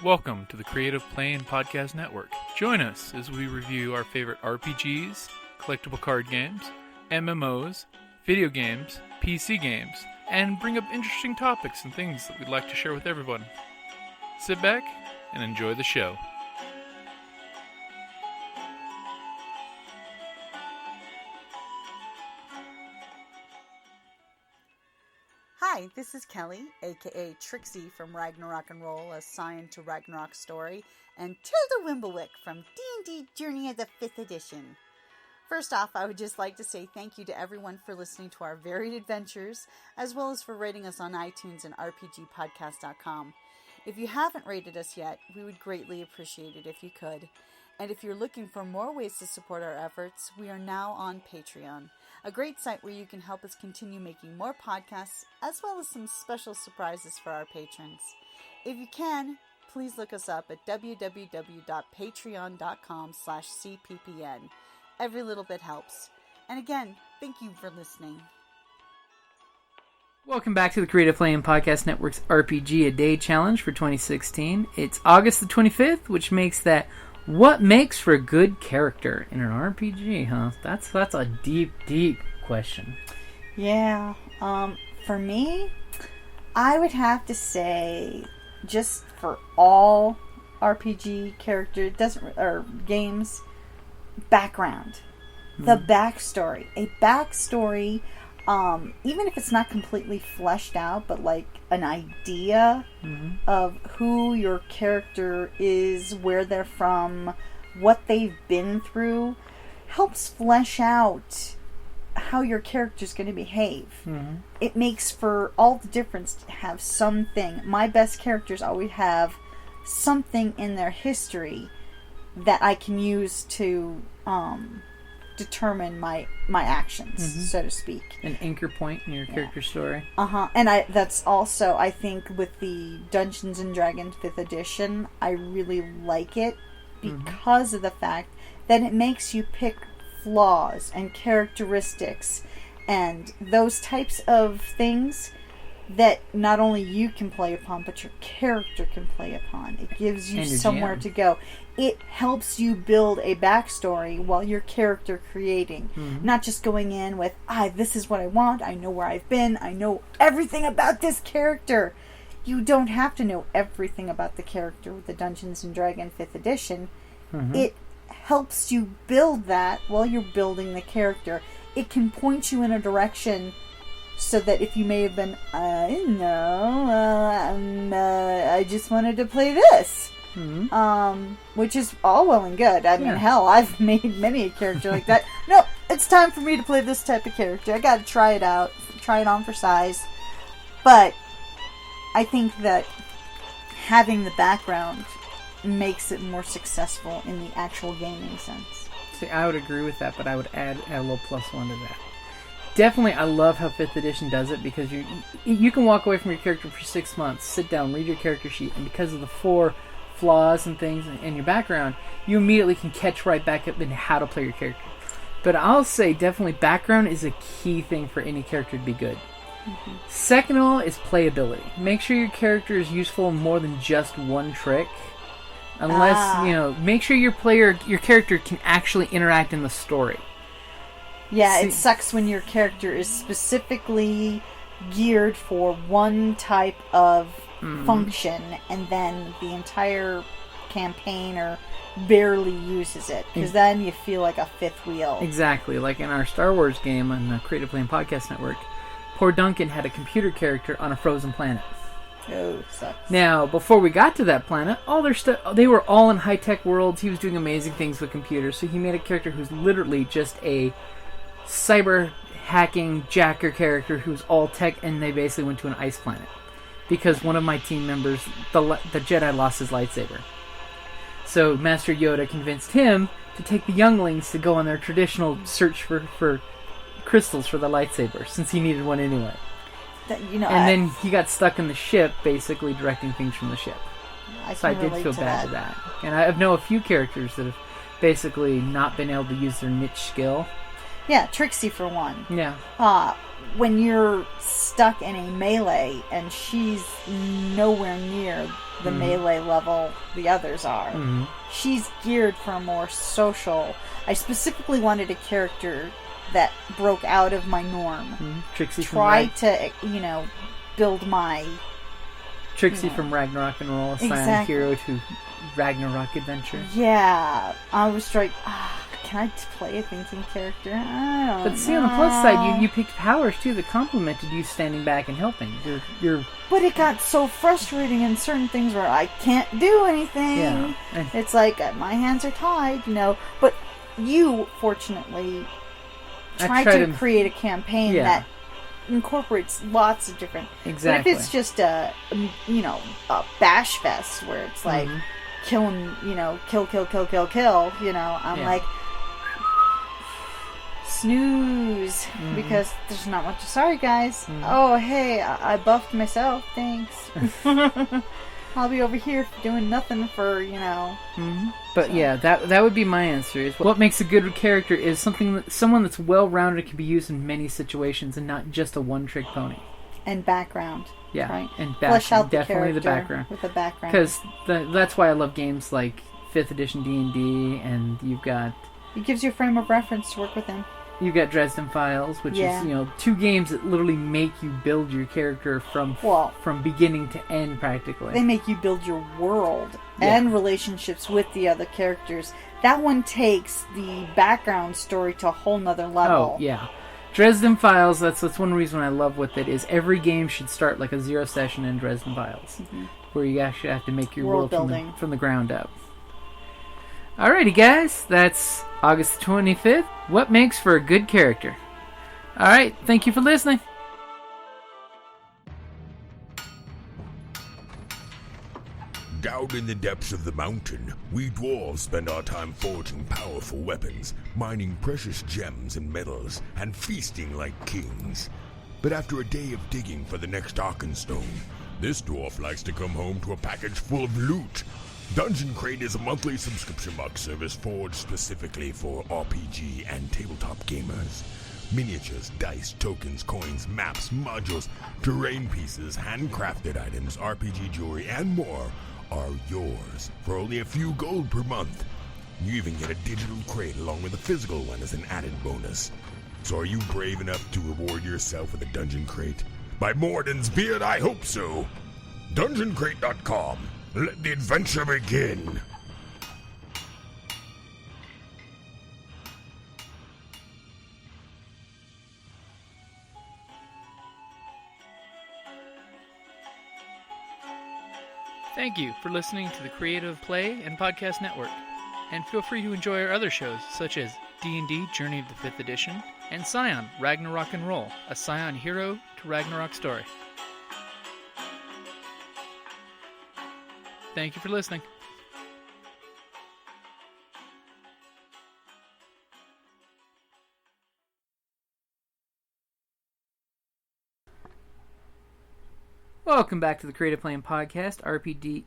Welcome to the Creative Playing Podcast Network. Join us as we review our favorite RPGs, collectible card games, MMOs, video games, PC games, and bring up interesting topics and things that we'd like to share with everyone. Sit back and enjoy the show. Hi, this is Kelly, aka Trixie from Ragnarok and Roll, a Scion to Ragnarok story, and Tilda Wimblewick from D&D Journey of the 5th Edition. First off, I would just like to say thank you to everyone for listening to our varied adventures, as well as for rating us on iTunes and RPGpodcast.com. If you haven't rated us yet, we would greatly appreciate it if you could. And if you're looking for more ways to support our efforts, we are now on Patreon, a great site where you can help us continue making more podcasts, as well as some special surprises for our patrons. If you can, please look us up at www.patreon.com/cppn. Every little bit helps. And again, thank you for listening. Welcome back to the Creative Playing Podcast Network's RPG A Day Challenge for 2016. It's August the 25th, which makes that what makes for a good character in an RPG, huh? That's a deep, deep question. Yeah. For me, I would have to say, just for all RPG character games, background. The backstory. A backstory, even if it's not completely fleshed out, but like an idea of who your character is, where they're from, what they've been through, helps flesh out how your character's going to behave. It makes for all the difference to have something. My best characters always have something in their history that I can use to determine my actions, so to speak. An anchor point in your character story. And that's also, I think, with the Dungeons & Dragons 5th Edition, I really like it because of the fact that it makes you pick flaws and characteristics and those types of things that not only you can play upon, but your character can play upon. It gives you somewhere to go. It helps you build a backstory while you're character creating. Not just going in with, this is what I want, I know where I've been, I know everything about this character. You don't have to know everything about the character with the Dungeons & Dragons 5th Edition. It helps you build that while you're building the character. It can point you in a direction so that if you may have been, I just wanted to play this. Which is all well and good. I mean, hell, I've made many a character like that. No, it's time for me to play this type of character. I gotta try it out. Try it on for size. But I think that having the background makes it more successful in the actual gaming sense. See, I would agree with that, but I would add a little +1 to that. Definitely, I love how 5th Edition does it, because you can walk away from your character for 6 months, sit down, read your character sheet, and because of the 4 flaws and things in your background, you immediately can catch right back up into how to play your character. But I'll say definitely background is a key thing for any character to be good. Second of all is playability. Make sure your character is useful in more than just one trick. Unless, make sure your character can actually interact in the story. Yeah, it sucks when your character is specifically geared for one type of function, and then the entire campaign barely uses it, because then you feel like a fifth wheel. Exactly, like in our Star Wars game on the Creative Playing Podcast Network, poor Duncan had a computer character on a frozen planet. Oh, sucks. Now, before we got to that planet, all their they were all in high-tech worlds. He was doing amazing things with computers, so he made a character who's literally just a cyber hacking jacker character who's all tech, and they basically went to an ice planet because one of my team members, the Jedi, lost his lightsaber. So Master Yoda convinced him to take the younglings to go on their traditional search for crystals for the lightsaber, since he needed one anyway. Then he got stuck in the ship, basically directing things from the ship. So I did feel bad to that. And I know a few characters that have basically not been able to use their niche skill. Yeah, Trixie for one. Yeah. When you're stuck in a melee and she's nowhere near the melee level the others are, she's geared for a more social. I specifically wanted a character that broke out of my norm. Trixie Try to, build my... Trixie from Ragnarok and Roll, a Scion hero to Ragnarok Adventure. Yeah. I was like, can I play a thinking character? I don't know. But see, on the plus side, you picked powers, too, that complemented you standing back and helping. You're... But it got so frustrating in certain things where I can't do anything. Yeah. It's like, my hands are tied, But you, fortunately, tried to create a campaign that incorporates lots of different... Exactly. But if it's just a bash fest where it's like, killing, kill, I'm like... Snooze, because there's not much. Sorry, guys. Oh, hey, I buffed myself. Thanks. I'll be over here doing nothing for But so. Yeah, that would be my answer. Is what makes a good character is someone that's well-rounded, can be used in many situations, and not just a one-trick pony. And background. Yeah, right? And flesh out definitely the background. With the background. Because that's why I love games like 5th edition D&D, and you've got... It gives you a frame of reference to work within. You've got Dresden Files, which is, 2 games that literally make you build your character from beginning to end, practically. They make you build your world and relationships with the other characters. That one takes the background story to a whole nother level. Oh, yeah. Dresden Files, that's one reason I love with it, is every game should start like a 0 session in Dresden Files, where you actually have to make your world from the ground up. Alrighty, guys, that's August 25th. What makes for a good character? Alright, thank you for listening. Down in the depths of the mountain, we dwarves spend our time forging powerful weapons, mining precious gems and metals, and feasting like kings. But after a day of digging for the next Arkenstone, this dwarf likes to come home to a package full of loot. Dungeon Crate is a monthly subscription box service forged specifically for RPG and tabletop gamers. Miniatures, dice, tokens, coins, maps, modules, terrain pieces, handcrafted items, RPG jewelry, and more are yours for only a few gold per month. You even get a digital crate along with a physical one as an added bonus. So are you brave enough to reward yourself with a Dungeon Crate? By Morden's beard, I hope so. DungeonCrate.com. Let the adventure begin! Thank you for listening to the Creative Play and Podcast Network. And feel free to enjoy our other shows, such as D&D Journey of the 5th Edition, and Scion Ragnarok and Roll, a Scion hero to Ragnarok story. Thank you for listening. Welcome back to the Creative Playing Podcast, RPD...